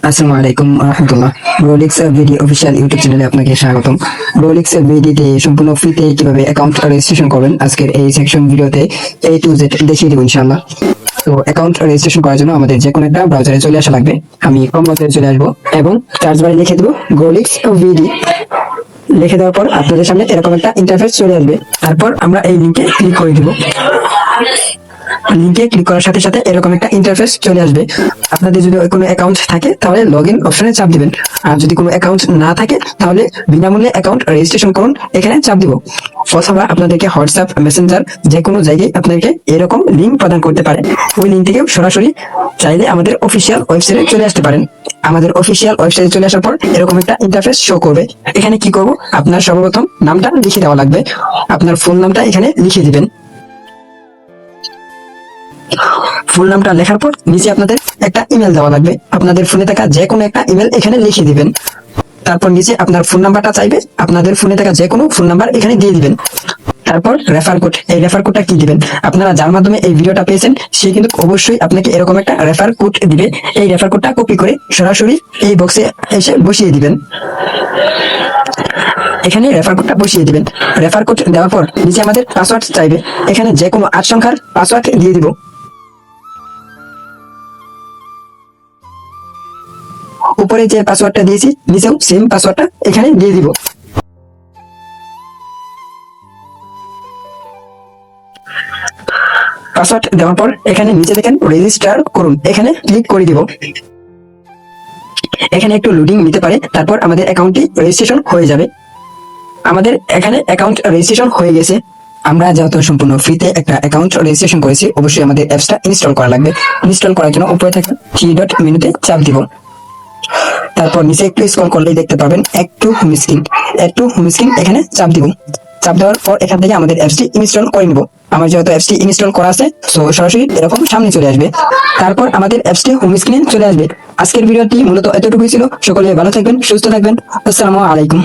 আসসালামু আলাইকুম রহমতুল্লাহ। রোলিক্স ভিডি official YouTube চ্যানেলে আপনাকে স্বাগতম। রোলিক্স ভিডিতে সম্পূর্ণ ফ্রিতে কিভাবে অ্যাকাউন্ট রেজিস্ট্রেশন করবেন আজকের এই সেকশন ভিডিওতে A to Z দেখিয়ে দেবো ইনশাআল্লাহ। তো অ্যাকাউন্ট রেজিস্ট্রেশন করার জন্য আমাদের যে কোনো একটা ব্রাউজারে চলে আসা লাগবে। আমি ক্রোম ব্রাউজারে চলে আসবো এবং সার্চ বারে লিখে দেবো রোলিক্স ভিডি। লিখে দেওয়ার পর আপনাদের সামনে এরকম একটা ইন্টারফেস চলে আসবে। তারপর আমরা এই লিংকে ক্লিক করে দিব। লিংকে ক্লিক করার সাথে সাথে এরকম একটা ইন্টারফেস চলে আসবে। আপনাদের যদি কোনো অ্যাকাউন্ট থাকে তাহলে লগ ইন অপশনে চাপ দিবেন, আর যদি কোনো অ্যাকাউন্ট না থাকে তাহলে বিনামূল্যে অ্যাকাউন্ট রেজিস্ট্রেশন করুন এখানে চাপ দিব। অথবা আপনাদেরকে হোয়াটসঅ্যাপ মেসেঞ্জার যে কোনো জায়গায় আপনাদেরকে এরকম লিঙ্ক প্রদান করতে পারে। ওই লিঙ্ক থেকে সরাসরি চাইলে আমাদের অফিসিয়াল ওয়েবসাইটে চলে আসতে পারেন। আমাদের অফিসিয়াল ওয়েবসাইটে চলে আসার পর এরকম একটা ইন্টারফেস শো করবে। এখানে কি করব, আপনার সর্বপ্রথম নামটা লিখে দেওয়া লাগবে। আপনার ফুল নামটা এখানে লিখে দিবেন। ফুল নামটা লেখার পর নিচে আপনাদের একটা ইমেল দেওয়া লাগবে। আপনাদের ফোনে থাকা যে কোনো একটা ইমেল এখানে লিখে দিবেন। তারপর নিচে আপনার ফোন নাম্বারটা চাইবে, আপনাদের ফোনে থাকা যে কোনো ফোন নাম্বার এখানে দিয়ে দিবেন। তারপর রেফার কোড, এই রেফার কোডটা কি দিবেন, আপনারা যার মাধ্যমে এই ভিডিওটা পেয়েছেন সে কিন্তু অবশ্যই আপনাকে এরকম একটা রেফার কোড দিবে। এই রেফার কোডটা কপি করে সরাসরি এই বক্সে এসে বসিয়ে দিবেন। এখানে রেফার কোডটা বসিয়ে দিবেন। রেফার কোড দেওয়ার পর নিচে আমাদের পাসওয়ার্ড চাইবে। এখানে যে কোনো 8 সংখ্যার পাসওয়ার্ড দিয়ে দিব। উপরে যে পাসওয়ার্ডটা দিয়েছি নিচেও সেম পাসওয়ার্ডটা এখানে দিয়ে দিব। পাসওয়ার্ড দেওয়ার পর এখানে নিচে দেখেন রেজিস্টার করুন, এখানে ক্লিক করে দিব। এখানে একটু লোডিং নিতে পারে, তারপর আমাদের অ্যাকাউন্টটি রেজিস্ট্রেশন হয়ে যাবে। আমাদের এখানে অ্যাকাউন্ট রেজিস্ট্রেশন হয়ে গেছে। আমরা যেহেতু সম্পূর্ণ ফ্রিতে একটা অ্যাকাউন্ট রেজিস্ট্রেশন করেছি, অবশ্যই আমাদের অ্যাপসটা ইনস্টল করা লাগবে। ইনস্টল করার জন্য উপরে থাকা থ্রি ডট মেনুতে চাপ দিব। তারপর নিচে একটু স্ক্রল করলেই দেখতে পাবেন add to home screen. Add to home screen এখানে চাপ দিব। চাপ দেওয়ার পর এখান থেকে আমাদের অ্যাপসটি ইনস্টল করে নিব। আমার যেহেতু অ্যাপসটি ইনস্টল করা আছে সো সরাসরি এরকম সামনে চলে আসবে। তারপর আমাদের অ্যাপসটি হোম স্ক্রিনে চলে আসবে। আজকের ভিডিওটি মূলত এতটুকুই ছিল। সকলে ভালো থাকবেন, সুস্থ থাকবেন। আসসালামু আলাইকুম।